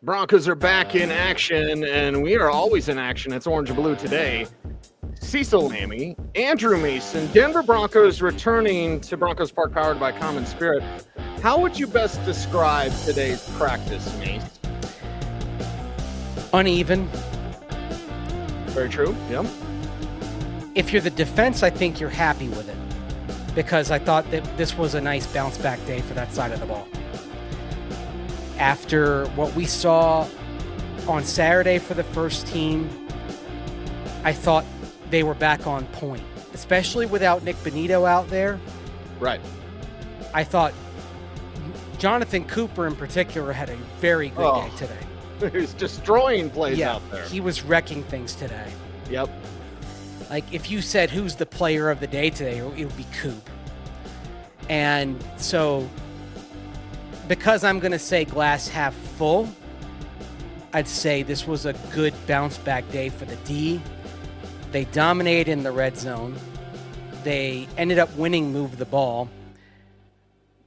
Broncos are back in action, and we are always in action. It's orange and blue today. Cecil Lammey, Andrew Mason, Denver Broncos returning to Broncos Park powered by Common Spirit. How would you best describe today's practice, Mace? Uneven. Very true, yep. If you're the defense, I think you're happy with it because I thought that this was a nice bounce back day for that side of the ball. After what we saw on Saturday for the first team, I thought they were back on point, especially without Nick Bonito out there. Right. I thought Jonathan Cooper in particular had a very good day today. He was destroying plays out there. He was wrecking things today. Yep. Like if you said who's the player of the day today, it would be Coop. And so because I'm going to say glass half full, I'd say this was a good bounce back day for the D. They dominated in the red zone. They ended up winning move the ball.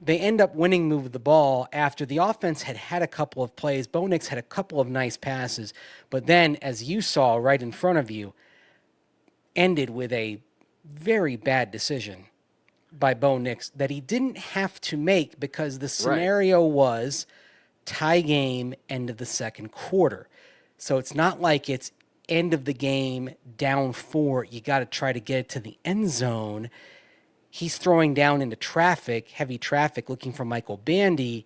They end up winning move the ball after the offense had a couple of plays. Bo Nix had a couple of nice passes, but then, as you saw right in front of you, ended with a very bad decision by Bo Nix that he didn't have to make because the scenario was tie game, end of the second quarter. So it's not like it's end of the game, down 4, you got to try to get it to the end zone. He's throwing down into traffic, heavy traffic, looking for Michael Bandy,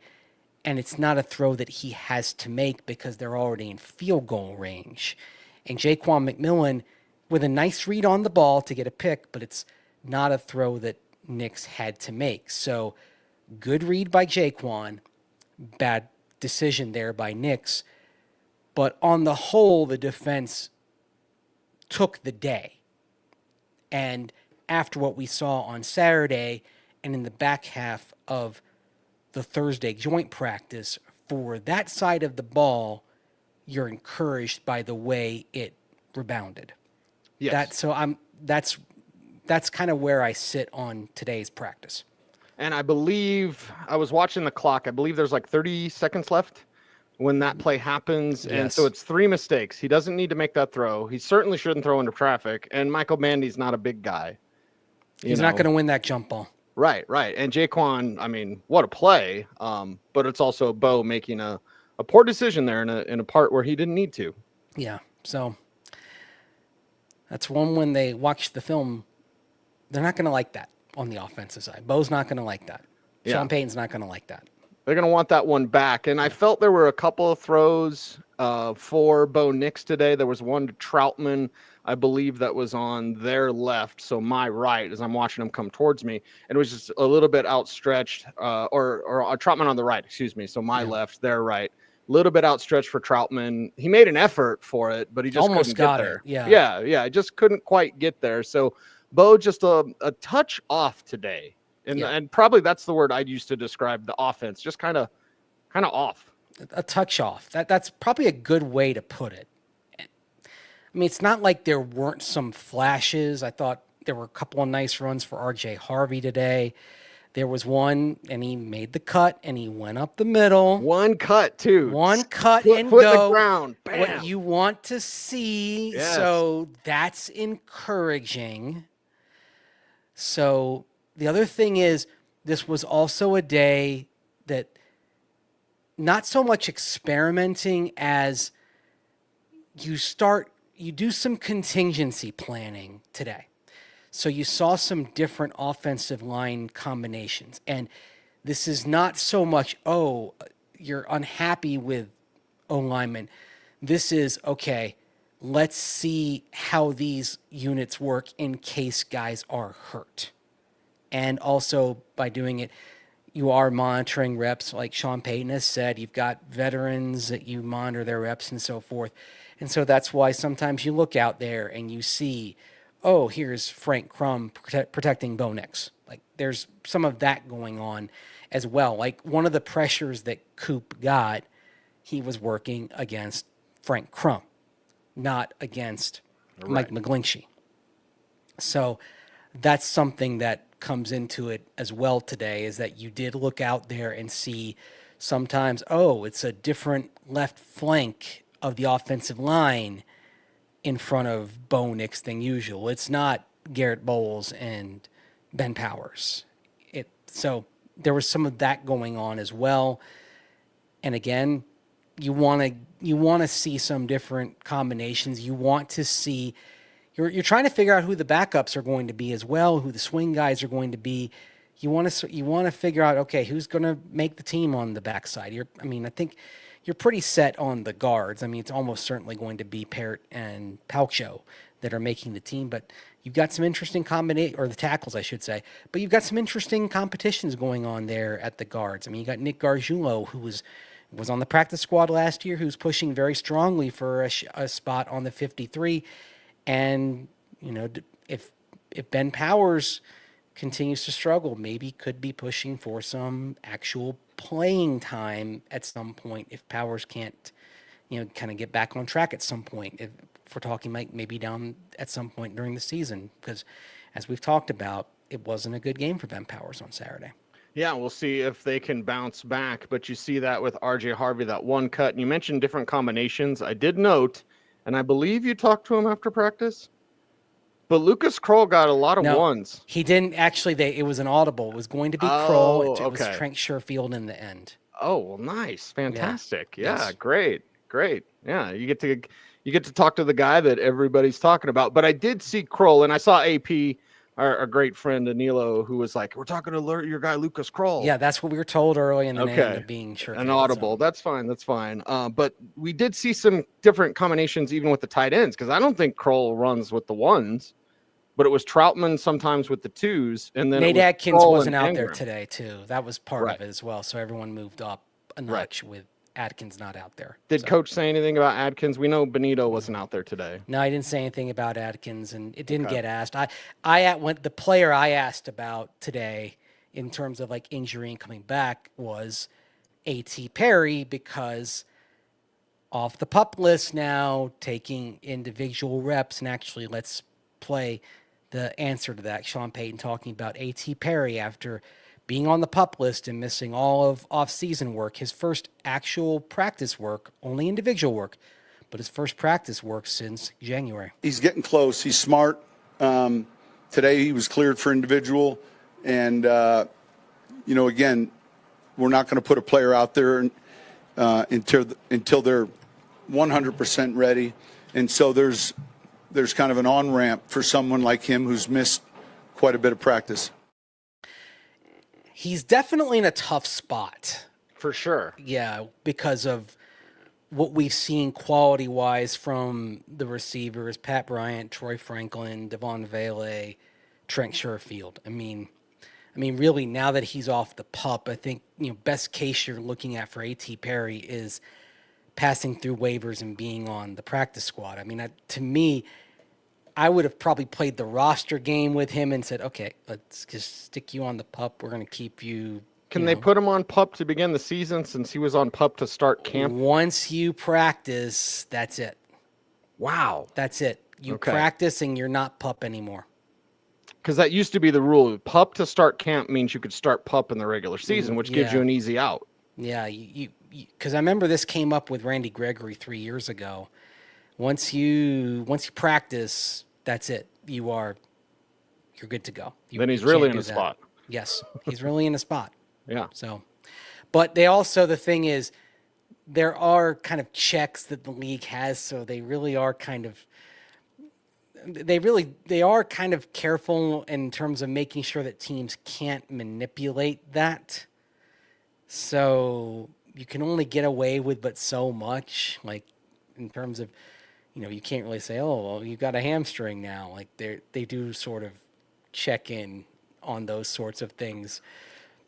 and it's not a throw that he has to make because they're already in field goal range. And Jaquan McMillan with a nice read on the ball to get a pick, but it's not a throw that Nix had to make. So good read by Jaquan, bad decision there by Nix. But on the whole, the defense took the day. And after what we saw on Saturday and in the back half of the Thursday joint practice, for that side of the ball, you're encouraged by the way it rebounded. Yes. That's kind of where I sit on today's practice. And I believe, I was watching the clock, I believe there's like 30 seconds left when that play happens. Yes. And so it's 3 mistakes. He doesn't need to make that throw. He certainly shouldn't throw into traffic. And Michael Bandy's not a big guy. He's not going to win that jump ball. Right. And Jaquan, I mean, what a play. But it's also Bo making a poor decision there in a part where he didn't need to. Yeah. So that's one when they watch the film, they're not going to like that on the offensive side. Bo's not going to like that. Yeah. Sean Payton's not going to like that. They're going to want that one back. And I felt there were a couple of throws for Bo Nix today. There was one to Troutman, I believe, that was on their left, so my right, as I'm watching him come towards me. And it was just a little bit outstretched, or Troutman on the right, excuse me. So my left, their right. A little bit outstretched for Troutman. He made an effort for it, but he just almost couldn't got get there. It. Yeah. Just couldn't quite get there. So Bo just a touch off today. And probably that's the word I'd use to describe the offense, just kind of off. A touch off. That's probably a good way to put it. I mean, it's not like there weren't some flashes. I thought there were a couple of nice runs for RJ Harvey today. There was one, and he made the cut, and he went up the middle. One cut, too. One cut foot and in go. The ground. Bam. What you want to see. Yes. So that's encouraging. So the other thing is, this was also a day that not so much experimenting as you do some contingency planning today. So you saw some different offensive line combinations. And this is not so much, you're unhappy with O-linemen. This is, okay, let's see how these units work in case guys are hurt. And also by doing it, you are monitoring reps. Like Sean Payton has said, you've got veterans that you monitor their reps and so forth. And so that's why sometimes you look out there and you see, here's Frank Crum protecting Bo Nix. Like there's some of that going on as well. Like one of the pressures that Coop got, he was working against Frank Crum, not against Mike McGlinchey. So that's something that comes into it as well today, is that you did look out there and see sometimes, oh, it's a different left flank of the offensive line in front of Bo Nix than usual. It's not Garrett Bowles and Ben Powers. So there was some of that going on as well. And again, you want to see some different combinations. You want to see you're trying to figure out who the backups are going to be as well, who the swing guys are going to be. You want to figure out, okay, who's going to make the team on the backside. I think you're pretty set on the guards. I mean, it's almost certainly going to be Parrott and Palcho that are making the team, but you've got some interesting or the tackles, I should say. But you've got some interesting competitions going on there at the guards. I mean, you got Nick Gargiulo, who was on the practice squad last year, who's pushing very strongly for a spot on the 53. And, if Ben Powers continues to struggle, maybe could be pushing for some actual playing time at some point if Powers can't, kind of get back on track at some point. If we're talking like maybe down at some point during the season, because as we've talked about, it wasn't a good game for Ben Powers on Saturday. Yeah, we'll see if they can bounce back. But you see that with RJ Harvey, that one cut. And you mentioned different combinations. I did note, and I believe you talked to him after practice, but Lucas Kroll got a lot of ones. He didn't actually. It was an audible. It was going to be Kroll. It was Trent Sherfield in the end. Oh, well, nice. Fantastic. Yeah, yes. Great. Yeah, you get to talk to the guy that everybody's talking about. But I did see Kroll, and I saw AP, our great friend Danilo, who was like, "We're talking to your guy Lucas Kroll." Yeah, that's what we were told early, and then it ended up being Sherfield. An audible. So. That's fine. But we did see some different combinations even with the tight ends, because I don't think Kroll runs with the ones, but it was Troutman sometimes with the twos, and then Nate Adkins wasn't out there today too. That was part of it as well. So everyone moved up a notch with Adkins not out there. Did Coach say anything about Adkins? We know Benito wasn't out there today. No, I didn't say anything about Adkins, and it didn't get asked. The player I asked about today in terms of like injury and coming back was A.T. Perry, because off the PUP list now, taking individual reps, and actually let's play the answer to that. Sean Payton talking about A.T. Perry after being on the PUP list and missing all of off-season work, his first actual practice work, only individual work, but his first practice work since January. He's getting close. He's smart. Today he was cleared for individual. And, again, we're not going to put a player out there until they're 100% ready. And so there's kind of an on-ramp for someone like him who's missed quite a bit of practice. He's definitely in a tough spot. For sure. Yeah, because of what we've seen quality-wise from the receivers, Pat Bryant, Troy Franklin, Devon Vele, Trent Sherfield. I mean, really, now that he's off the PUP, I think, best case you're looking at for A.T. Perry is passing through waivers and being on the practice squad. I mean, to me, I would have probably played the roster game with him and said, okay, let's just stick you on the PUP. We're going to keep you. Can they put him on PUP to begin the season since he was on PUP to start camp? Once you practice, that's it. Wow. That's it. You practice and you're not PUP anymore. Because that used to be the rule. PUP to start camp means you could start PUP in the regular season, which gives you an easy out. Yeah, because I remember this came up with Randy Gregory 3 years ago. Once you practice, that's it. You're good to go. Then he's really in a spot. Yes, he's really in a spot. Yeah. So, but the thing is, there are kind of checks that the league has, so they really are kind of, they are kind of careful in terms of making sure that teams can't manipulate that. So you can only get away with but so much, like in terms of, you can't really say, oh, well, you've got a hamstring now. Like they do sort of check in on those sorts of things.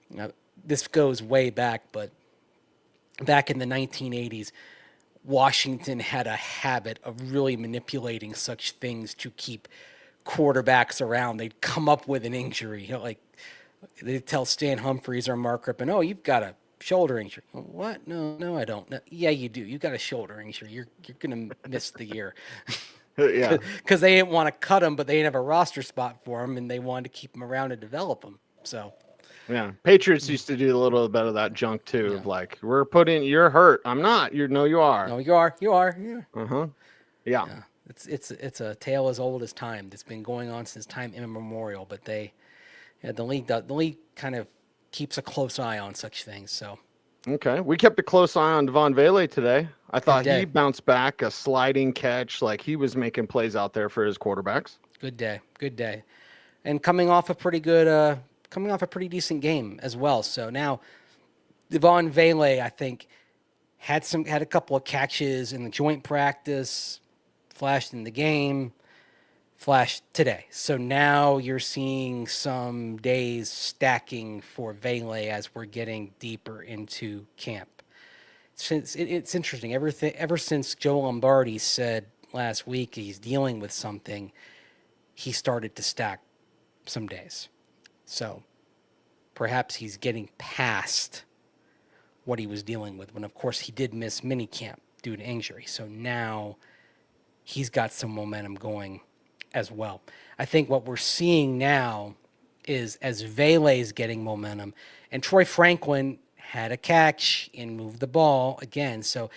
Now, this goes way back, but back in the 1980s, Washington had a habit of really manipulating such things to keep quarterbacks around. They'd come up with an injury. Like they'd tell Stan Humphries or Mark Rippon, oh, you've got a shoulder injury. What? No, I don't. No. Yeah, you do. You got a shoulder injury. You're going to miss the year. Yeah. Because they didn't want to cut him, but they didn't have a roster spot for him, and they wanted to keep him around and develop him. So, Yeah, Patriots used to do a little bit of that junk too. Yeah. Of like, you're hurt. I'm not. You are. No, you are. You are. Yeah. Uh-huh. Yeah. Yeah. It's a tale as old as time that's been going on since time immemorial. But the league kind of keeps a close eye on such things. So Okay. We kept a close eye on Devon Vele today. I thought day. he bounced back, a sliding catch, like he was making plays out there for his quarterbacks. good day, and coming off a pretty decent game as well. So now Devon Vele, I think, had a couple of catches in the joint practice, flashed in the game, flashed today. So now you're seeing some days stacking for Vele as we're getting deeper into camp. It's interesting. Ever since Joe Lombardi said last week he's dealing with something, he started to stack some days. So perhaps he's getting past what he was dealing with when, of course, he did miss minicamp due to injury. So now he's got some momentum going as well. I think what we're seeing now is as Vele's getting momentum, and Troy Franklin had a catch and moved the ball again. So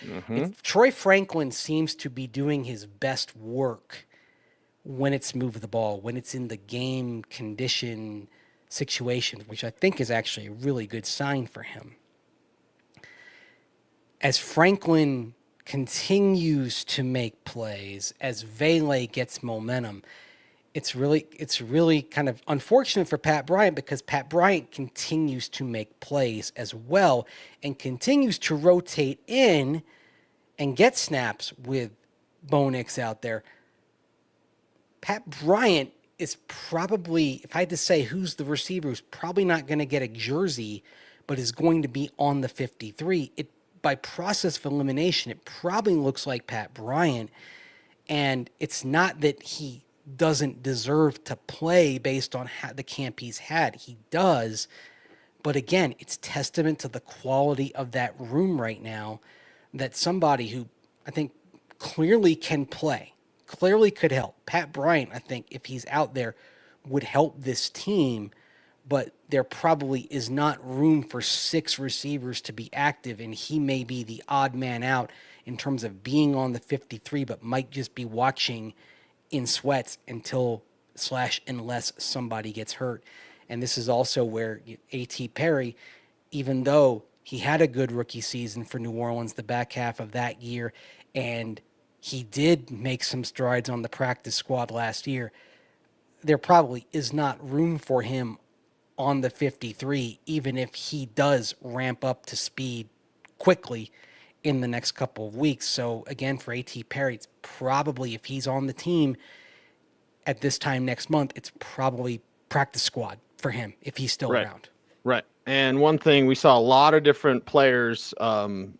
Troy Franklin seems to be doing his best work when it's moved the ball, when it's in the game condition situation, which I think is actually a really good sign for him. As Franklin continues to make plays, as Vele gets momentum, it's really kind of unfortunate for Pat Bryant because Pat Bryant continues to make plays as well and continues to rotate in and get snaps with Bo Nix out there. Pat Bryant is probably, if I had to say who's the receiver who's probably not going to get a jersey, but is going to be on the 53, by process of elimination, it probably looks like Pat Bryant. And it's not that he doesn't deserve to play based on the camp he's had. He does. But again, it's testament to the quality of that room right now that somebody who I think clearly can play, clearly could help. Pat Bryant, I think, if he's out there, would help this team, but there probably is not room for 6 receivers to be active, and he may be the odd man out in terms of being on the 53, but might just be watching in sweats unless somebody gets hurt. And this is also where A.T. Perry, even though he had a good rookie season for New Orleans the back half of that year, and he did make some strides on the practice squad last year, there probably is not room for him on the 53, even if he does ramp up to speed quickly in the next couple of weeks. So again, for A.T. Perry, it's probably, if he's on the team at this time next month, it's probably practice squad for him if he's still around. Right. And one thing, we saw a lot of different players, on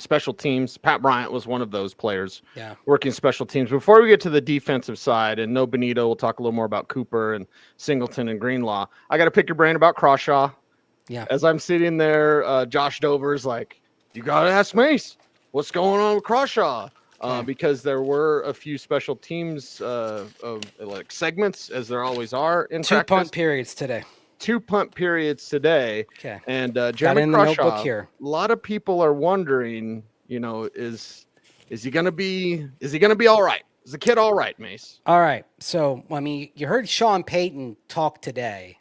special teams. Pat Bryant was one of those players working special teams. Before we get to the defensive side, and no Benito, we'll talk a little more about Cooper and Singleton and Greenlaw. I got to pick your brain about Crawshaw. Yeah. As I'm sitting there, Josh Dover's like, you got to ask Mace, what's going on with Crawshaw? Because there were a few special teams like segments, as there always are in practice. 2 punt periods today. 2 punt periods today. Okay. And Got Jeremy in the Crawshaw, notebook here. a lot of people are wondering, is he gonna be all right? Is the kid all right, Mace? All right. So, I mean, you heard Sean Payton talk today,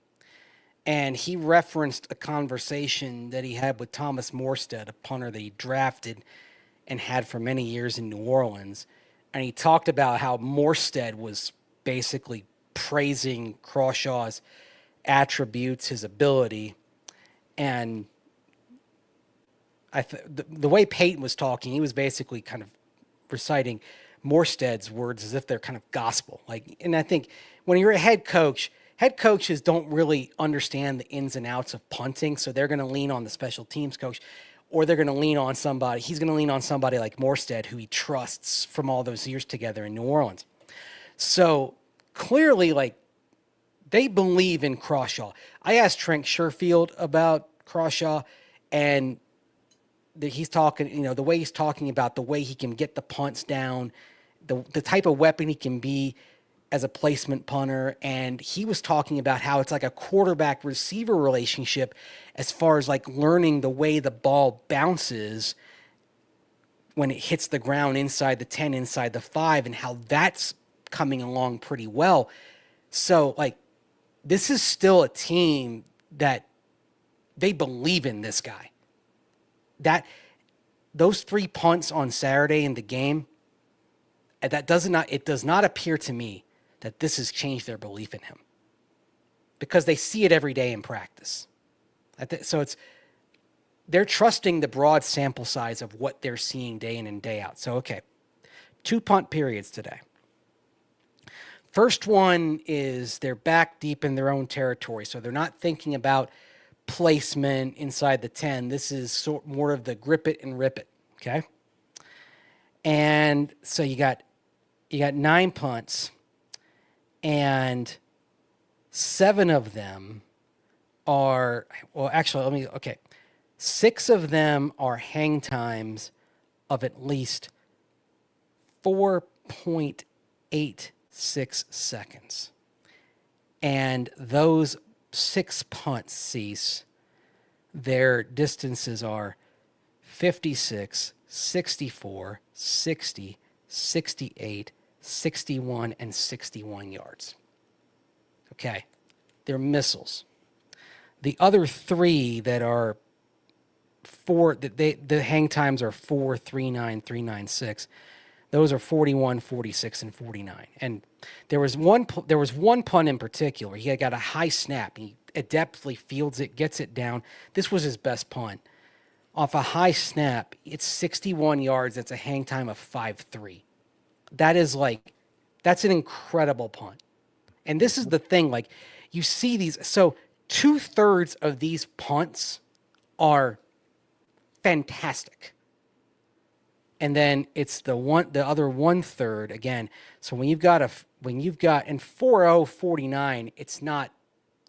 and he referenced a conversation that he had with Thomas Morstead, a punter that he drafted and had for many years in New Orleans. And he talked about how Morstead was basically praising Crawshaw's attributes, his ability. And the way Peyton was talking, he was basically kind of reciting Morstead's words as if they're kind of gospel. And I think when you're a head coaches don't really understand the ins and outs of punting, so they're going to lean on the special teams coach, or they're going to lean on somebody. He's going to lean on somebody like Morstead, who he trusts from all those years together in New Orleans. So clearly, they believe in Crawshaw. I asked Trent Sherfield about Crawshaw, and he's talking, the way he's talking about the way he can get the punts down, the type of weapon he can be. as a placement punter, and he was talking about how it's like a quarterback receiver relationship as far as like learning the way the ball bounces when it hits the ground inside the 10, inside the 5, and how that's coming along pretty well. So like, this is still a team that they believe in this guy. That those 3 punts on Saturday in the game, it does not appear to me that this has changed their belief in him, because they see it every day in practice. So they're trusting the broad sample size of what they're seeing day in and day out. So, okay, 2 punt periods today. First one is they're back deep in their own territory, so they're not thinking about placement inside the 10. This is more of the grip it and rip it, okay? And so you got 9 punts, and 7 of them are, well, actually, 6 of them are hang times of at least 4.86 seconds. And those 6 punts, Cease, their distances are 56, 64, 60, 68, 61, and 61 yards. Okay, they're missiles. The other 3 that are the hang times are 4, 39, 396. Those are 41, 46, and 49. And there was one punt in particular. He had got a high snap. He adeptly fields it, gets it down. This was his best punt. Off a high snap, it's 61 yards. That's a hang time of 5.3. That's an incredible punt. And this is the thing, like, you see these, so 2/3 of these punts are fantastic. And then it's the other 1/3 again. So when you've got in 4.049, it's not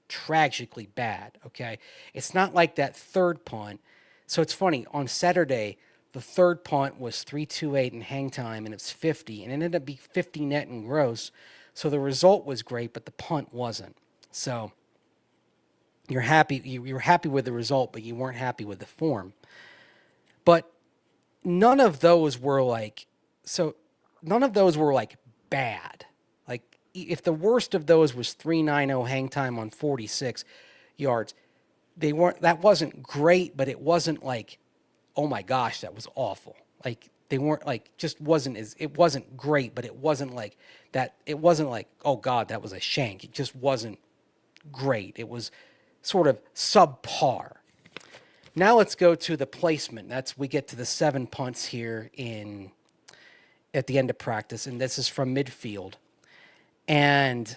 tragically bad, okay? It's not like that third punt. So it's funny, on Saturday, the third punt was 3.28 in hang time, and it's 50, and it ended up being 50 net and gross. So the result was great, but the punt wasn't. So you're happy with the result, but you weren't happy with the form. But none of those were bad. Like, if the worst of those was 3.90 hang time on 46 yards, that wasn't great, but it wasn't like, oh my gosh, that was awful. Like, they weren't like, it wasn't great, but it wasn't like that. It wasn't like, oh God, that was a shank. It just wasn't great. It was sort of subpar. Now let's go to the placement. We get to the 7 punts here at the end of practice, and this is from midfield. And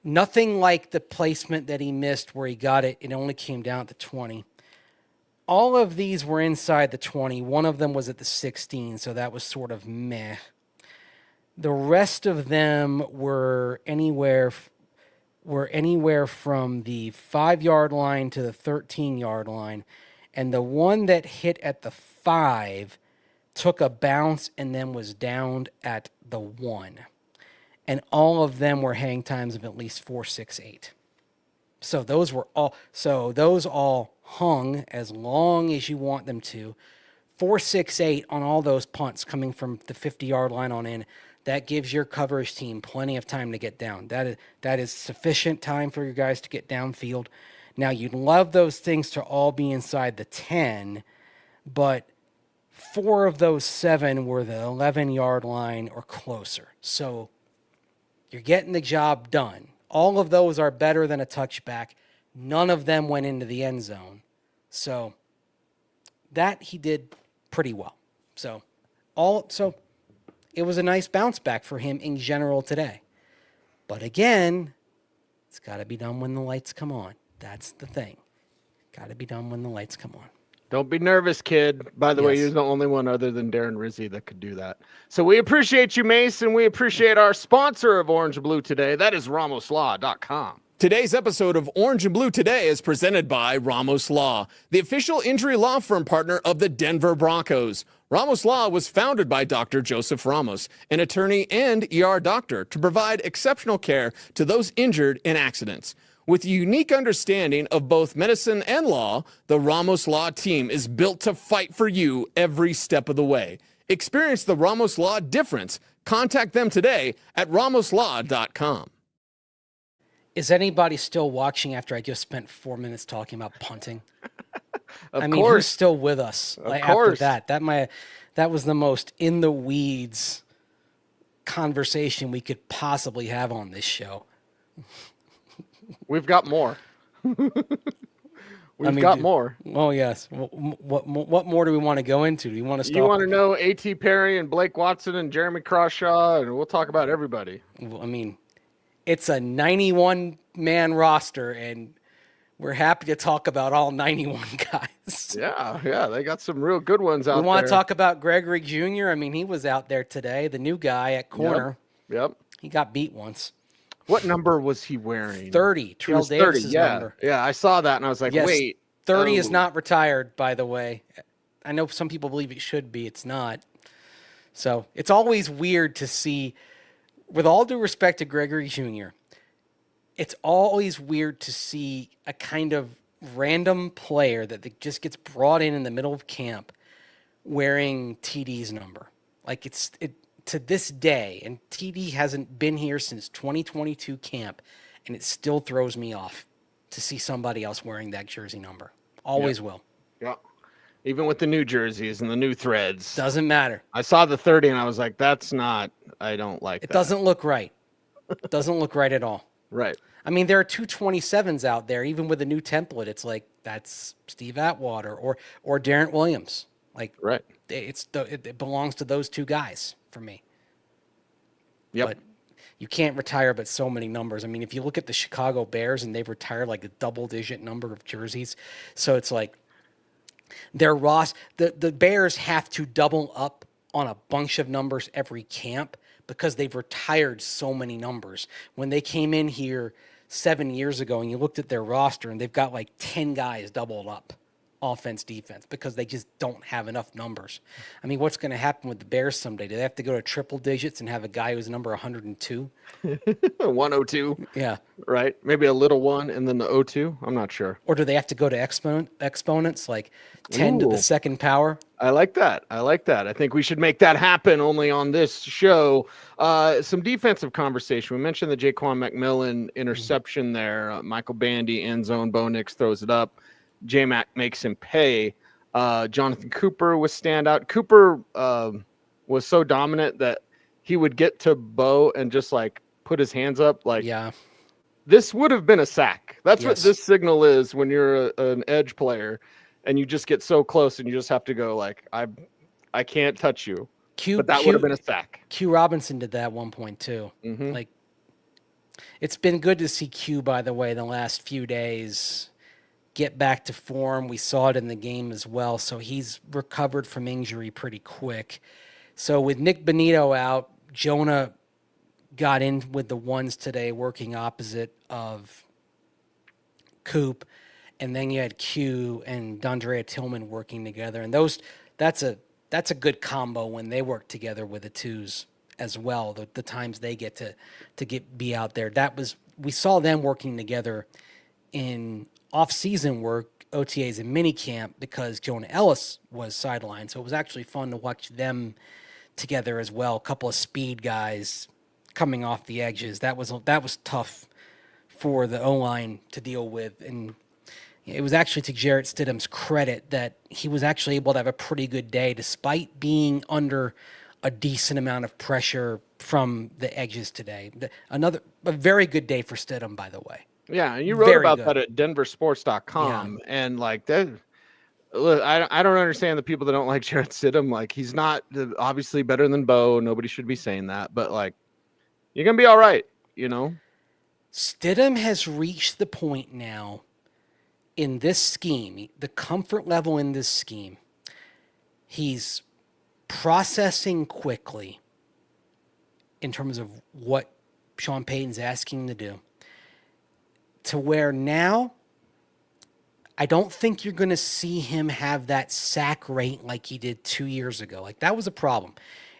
nothing like the placement that he missed where he got it. It only came down at the 20. All of these were inside the 20. One of them was at the 16, so that was sort of meh. The rest of them were anywhere from the 5-yard line to the 13-yard line. And the one that hit at the 5 took a bounce and then was downed at the 1. And all of them were hang times of at least 4.68. So those all hung as long as you want them to. 4.68 on all those punts coming from the 50-yard line on in. That gives your coverage team plenty of time to get down. That is sufficient time for your guys to get downfield. Now, you'd love those things to all be inside the 10, but 4 of those 7 were the 11-yard line or closer. So you're getting the job done. All of those are better than a touchback. None of them went into the end zone. So that he did pretty well. So it was a nice bounce back for him in general today. But again, it's got to be done when the lights come on. That's the thing. Got to be done when the lights come on. Don't be nervous, kid. By the way, you're the only one other than Darren Rizzi that could do that. So we appreciate you, Mason. We appreciate our sponsor of Orange and Blue today. That is RamosLaw.com. Today's episode of Orange and Blue Today is presented by Ramos Law, the official injury law firm partner of the Denver Broncos. Ramos Law was founded by Dr. Joseph Ramos, an attorney and ER doctor, to provide exceptional care to those injured in accidents. With a unique understanding of both medicine and law, the Ramos Law team is built to fight for you every step of the way. Experience the Ramos Law difference. Contact them today at ramoslaw.com. Is anybody still watching after I just spent 4 minutes talking about punting? Of Who's course. still with us after that? That was the most in the weeds conversation we could possibly have on this show. We've got more. We've got more. Oh yes. What more do we want to go into? Do you want to start? You want to know A.T. Perry and Blake Watson and Jeremy Crawshaw, and we'll talk about everybody. I mean, it's a 91-man roster, and we're happy to talk about all 91 guys. Yeah, they got some real good ones out there. We want to talk about Gregory Jr. I mean, he was out there today, the new guy at corner. Yep. He got beat once. What number was he wearing? 30. Terrell Davis's number. Yeah, I saw that, and I was like, Yes, wait. 30 is not retired, by the way. I know some people believe it should be. It's not. So it's always weird to see, with all due respect to Gregory Jr., it's always weird to see a kind of random player that just gets brought in the middle of camp wearing TD's number. Like to this day, and TD hasn't been here since 2022 camp, and it still throws me off to see somebody else wearing that jersey number. Always will. Yeah. Even with the new jerseys and the new threads. Doesn't matter. I saw the 30, and I was like, I don't like It that. doesn't look right. It doesn't look right at all. Right. I mean, there are 227s out there, even with the new template. It's like, that's Steve Atwater or Darren Williams. Like, Right. It belongs to those two guys for me. Yep. But you can't retire but so many numbers. I mean, if you look at the Chicago Bears, and they've retired like a double-digit number of jerseys, so it's like the Bears have to double up on a bunch of numbers every camp because they've retired so many numbers. When they came in here 7 years ago, and you looked at their roster, and they've got like 10 guys doubled up, offense, defense, because they just don't have enough numbers. I mean, what's going to happen with the Bears someday? Do they have to go to triple digits and have a guy who's number 102? 102. Yeah. Right. Maybe a little one and then the 02. I'm not sure. Or do they have to go to exponents, like 10 to the second power? I like that. I think we should make that happen only on this show. Some defensive conversation. We mentioned the Jaquan McMillan interception there. Michael Bandy, end zone. Bo Nix throws it up. J-Mac makes him pay. Jonathan Cooper was standout. Cooper was so dominant that he would get to Bo and just like put his hands up. Like, Yeah. this would have been a sack. That's what Yes. this signal is when you're an edge player and you just get so close and you just have to go like, I can't touch you. But that would have been a sack. Q Robinson did that at one point too. Mhm. Like, it's been good to see Q, by the way, the last few days get back to form. We saw it in the game as well. So he's recovered from injury pretty quick. So with Nick Benito out, Jonah got in with the ones today, working opposite of Coop. And then you had Q and Dondrea Tillman working together. And that's a good combo when they work together with the twos as well. The times they get to be out there. We saw them working together in off-season work, OTAs and minicamp, because Jonah Ellis was sidelined. So it was actually fun to watch them together as well. A couple of speed guys coming off the edges. That was tough for the O-line to deal with. And it was actually to Jarrett Stidham's credit that he was actually able to have a pretty good day despite being under a decent amount of pressure from the edges today. A very good day for Stidham, by the way. Yeah, and you wrote Very about good. that at denversports.com. And like that, look, I don't understand the people that don't like Jarrett Stidham. Like, he's not obviously better than Bo. Nobody should be saying that, but like, you're gonna be all right, you know. Stidham has reached the point now in this scheme, the comfort level in this scheme. He's processing quickly in terms of what Sean Payton's asking him to do, to where now I don't think you're going to see him have that sack rate like he did 2 years ago. Like, that was a problem.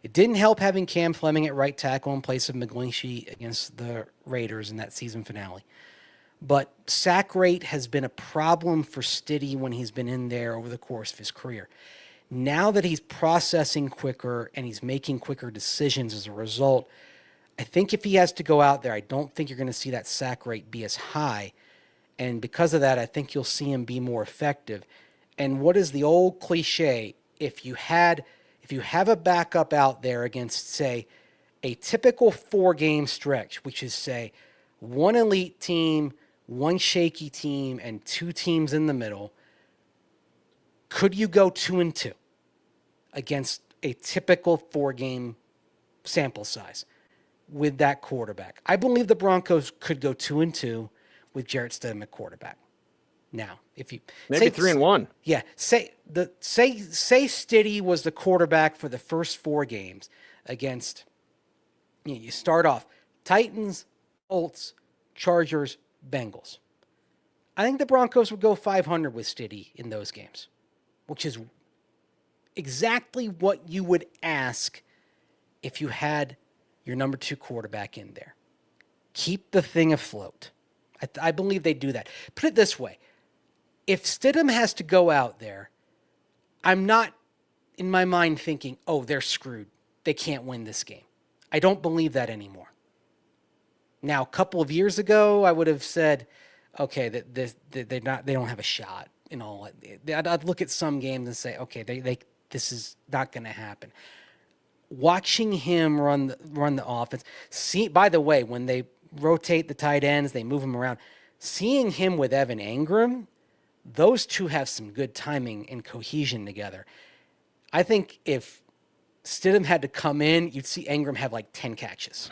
It didn't help having Cam Fleming at right tackle in place of McGlinchey against the Raiders in that season finale. But sack rate has been a problem for Stiddy when he's been in there over the course of his career. Now that he's processing quicker and he's making quicker decisions as a result, I think if he has to go out there, I don't think you're going to see that sack rate be as high. And because of that, I think you'll see him be more effective. And what is the old cliche? If you have a backup out there against, say, a typical 4-game stretch, which is, say, one elite team, one shaky team, and 2 teams in the middle, could you go 2-2 against a typical 4-game sample size with that quarterback? I believe the Broncos could go 2-2 with Jarrett Stidham at quarterback. Now, if you maybe 3-1, yeah, say Stiddy was the quarterback for the first 4 games against. You start off Titans, Colts, Chargers, Bengals. I think the Broncos would go 500 with Stiddy in those games, which is exactly what you would ask if you had your number 2 quarterback in there. Keep the thing afloat. I believe they do that. Put it this way. If Stidham has to go out there, I'm not in my mind thinking, oh, they're screwed. They can't win this game. I don't believe that anymore. Now, a couple of years ago, I would have said, okay, they don't have a shot. You know, I'd look at some games and say, okay, this is not going to happen. Watching him run the offense. By the way, when they rotate the tight ends, they move them around. Seeing him with Evan Engram, those two have some good timing and cohesion together. I think if Stidham had to come in, you'd see Engram have like 10 catches.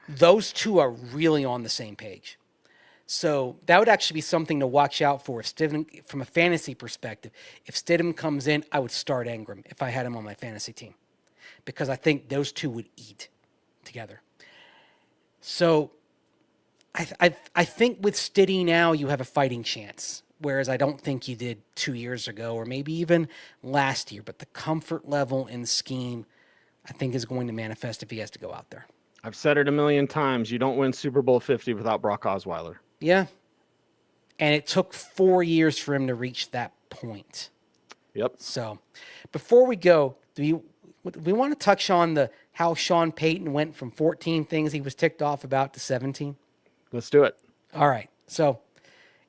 Those two are really on the same page. So that would actually be something to watch out for. If Stidham, from a fantasy perspective, if Stidham comes in, I would start Engram if I had him on my fantasy team, because I think those two would eat together. So I think with Stiddy now you have a fighting chance, whereas I don't think you did 2 years ago or maybe even last year. But the comfort level in scheme, I think, is going to manifest if he has to go out there. I've said it a million times. You don't win Super Bowl 50 without Brock Osweiler. Yeah. And it took 4 years for him to reach that point. Yep. So before we go, do we want to touch on how Sean Payton went from 14 things he was ticked off about to 17? Let's do it. All right. So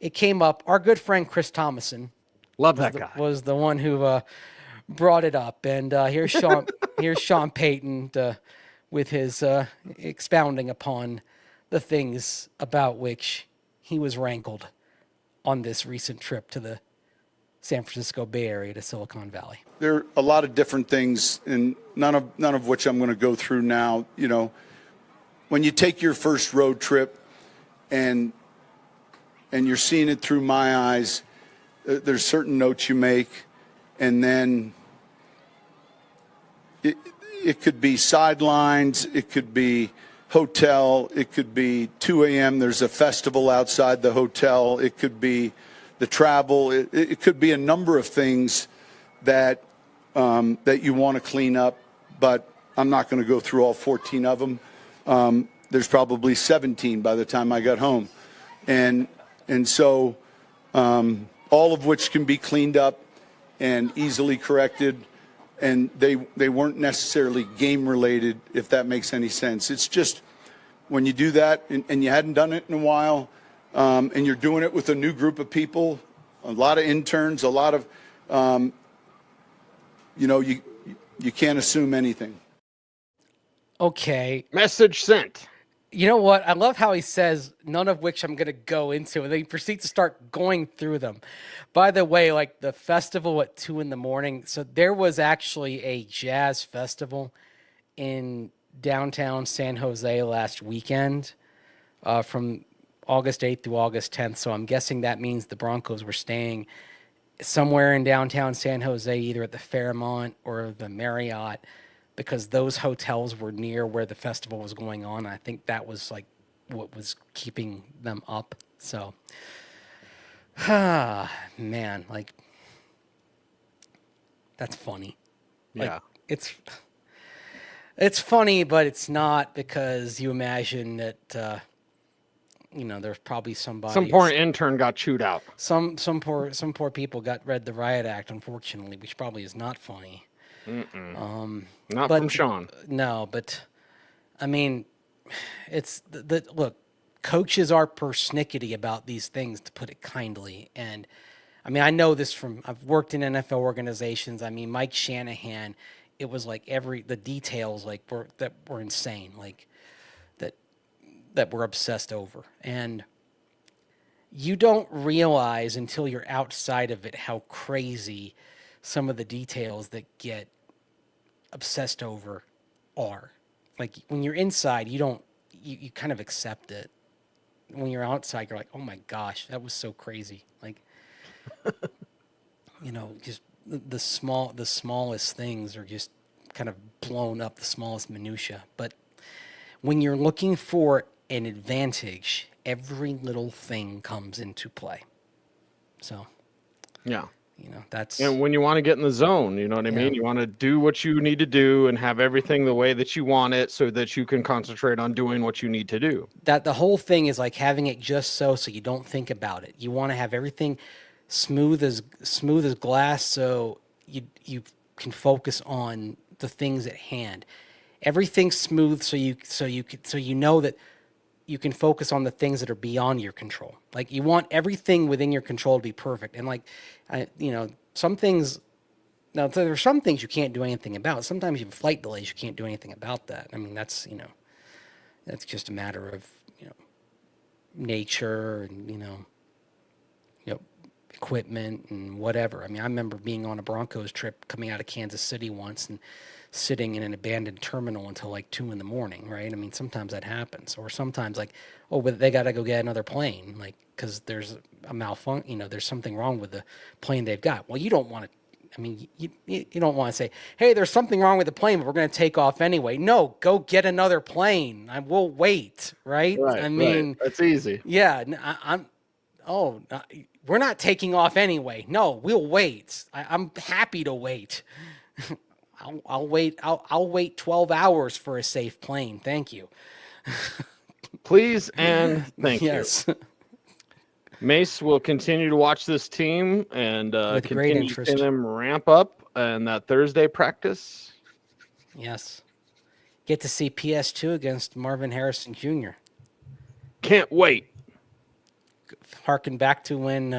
it came up. Our good friend Chris Thomason Love that guy. was the one who brought it up. And here's Sean Payton with his expounding upon the things about which he was rankled on this recent trip to the San Francisco Bay Area to Silicon Valley. There are a lot of different things, and none of which I'm going to go through now. You know, when you take your first road trip and you're seeing it through my eyes, there's certain notes you make, and then it could be sidelines, it could be hotel, it could be 2 a.m. There's a festival outside the hotel, it could be the travel, it could be a number of things that you want to clean up, but I'm not going to go through all 14 of them. There's probably 17 by the time I got home. And so all of which can be cleaned up and easily corrected, and they weren't necessarily game related, if that makes any sense. It's just when you do that and you hadn't done it in a while, and you're doing it with a new group of people, a lot of interns, a lot of, you can't assume anything. Okay. Message sent. You know what? I love how he says, none of which I'm going to go into, and then he proceeds to start going through them. By the way, like the festival at 2 a.m. So there was actually a jazz festival in downtown San Jose last weekend from August 8th through August 10th. So I'm guessing that means the Broncos were staying somewhere in downtown San Jose, either at the Fairmont or the Marriott, because those hotels were near where the festival was going on. I think that was like what was keeping them up. So Man, like, that's funny. Like, Yeah. it's funny, but it's not, because you imagine that there's probably somebody, Some poor intern got chewed out. some poor people read the riot act, unfortunately, which probably is not funny. Not But from Sean. no, but I mean, it's look, coaches are persnickety about these things, to put it kindly. And I mean, I know this from, I've worked in NFL organizations. I mean, Mike Shanahan, it was like the details like were insane, like that we're obsessed over. And you don't realize until you're outside of it how crazy some of the details that get obsessed over are. Like, when you're inside, you kind of accept it. When you're outside, you're like, oh my gosh, that was so crazy. Like, just the smallest things are just kind of blown up, the smallest minutia. But when you're looking for an advantage, every little thing comes into play. So, Yeah. that's, And when you want to get in the zone, you know what I mean? You want to do what you need to do and have everything the way that you want it, so that you can concentrate on doing what you need to do. that the whole thing is like having it just so you don't think about it. You want to have everything smooth as glass, so you can focus on the things at hand. Everything's smooth, so you know that you can focus on the things that are beyond your control. Like, you want everything within your control to be perfect. And like, some things, now there are some things you can't do anything about. Sometimes you have flight delays, you can't do anything about that. I mean, that's just a matter of, nature and, equipment and whatever. I mean, I remember being on a Broncos trip coming out of Kansas City once and sitting in an abandoned terminal until like 2 a.m, right? I mean, sometimes that happens. Or sometimes like, oh, but they got to go get another plane, like, because there's a malfunction, there's something wrong with the plane they've got. Well, you don't want to, I mean, you don't want to say, hey, there's something wrong with the plane, but we're going to take off anyway. No, go get another plane. I will wait, right? Right. I mean, right. That's easy. yeah, we're not taking off anyway. No, we'll wait. I'm happy to wait. I'll wait. I'll wait 12 hours for a safe plane. Thank you. Please and thank Yes. you. Mace will continue to watch this team and With great continue interest. to see them ramp up in that Thursday practice. Yes. Get to see PS2 against Marvin Harrison Jr. Can't wait. Harken back to when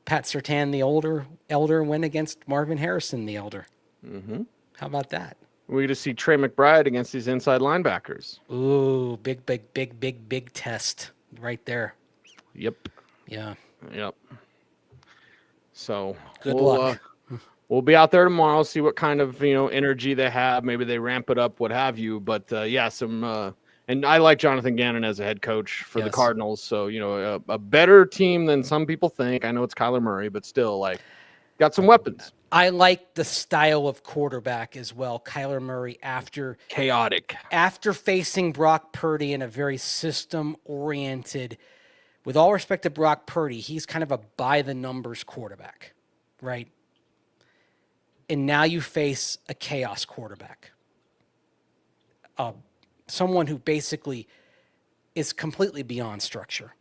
Pat Surtain the elder went against Marvin Harrison the elder. Mm-hmm. How about that? We get to see Trey McBride against these inside linebackers. Ooh, big test right there. Yep. Yeah. Yep. So Good luck. We'll be out there tomorrow, see what kind of energy they have. Maybe they ramp it up, what have you. But and I like Jonathan Gannon as a head coach for the Cardinals. So a better team than some people think. I know it's Kyler Murray, but still, like, got some weapons. I like the style of quarterback as well. Kyler Murray, after facing Brock Purdy in a very system-oriented, with all respect to Brock Purdy, he's kind of a by-the-numbers quarterback, right? And now you face a chaos quarterback. Someone who basically is completely beyond structure.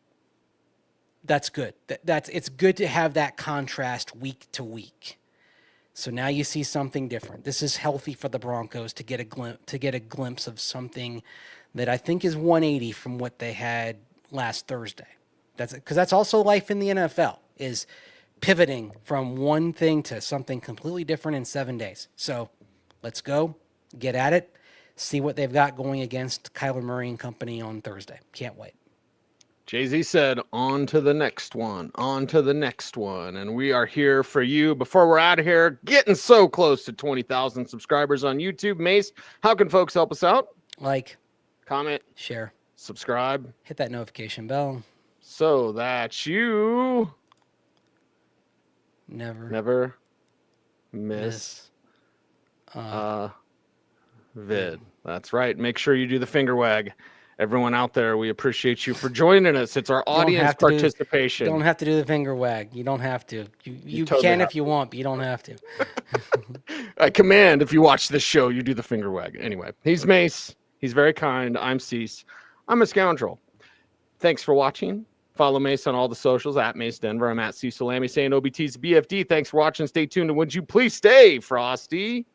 That's good. It's good to have that contrast week to week. So now you see something different. This is healthy for the Broncos to get a glimpse of something that I think is 180 from what they had last Thursday. Because that's also life in the NFL, is pivoting from one thing to something completely different in 7 days. So let's go, get at it, see what they've got going against Kyler Murray and company on Thursday. Can't wait. Jay-Z said, on to the next one, on to the next one. And we are here for you. Before we're out of here, getting so close to 20,000 subscribers on YouTube. Mace, how can folks help us out? Like, comment, share, subscribe, hit that notification bell, so that you never miss vid. That's right. Make sure you do the finger wag everyone out there, we appreciate you for joining us. It's our audience participation. Don't have to do the finger wag. You don't have to. You totally can if you want, but you don't have to. I command if you watch this show, you do the finger wag. Anyway, he's Mace. He's very kind. I'm Cease. I'm a scoundrel. Thanks for watching. Follow Mace on all the socials at Mace Denver. I'm at C Salami saying OBT's BFD. Thanks for watching. Stay tuned. And would you please stay frosty?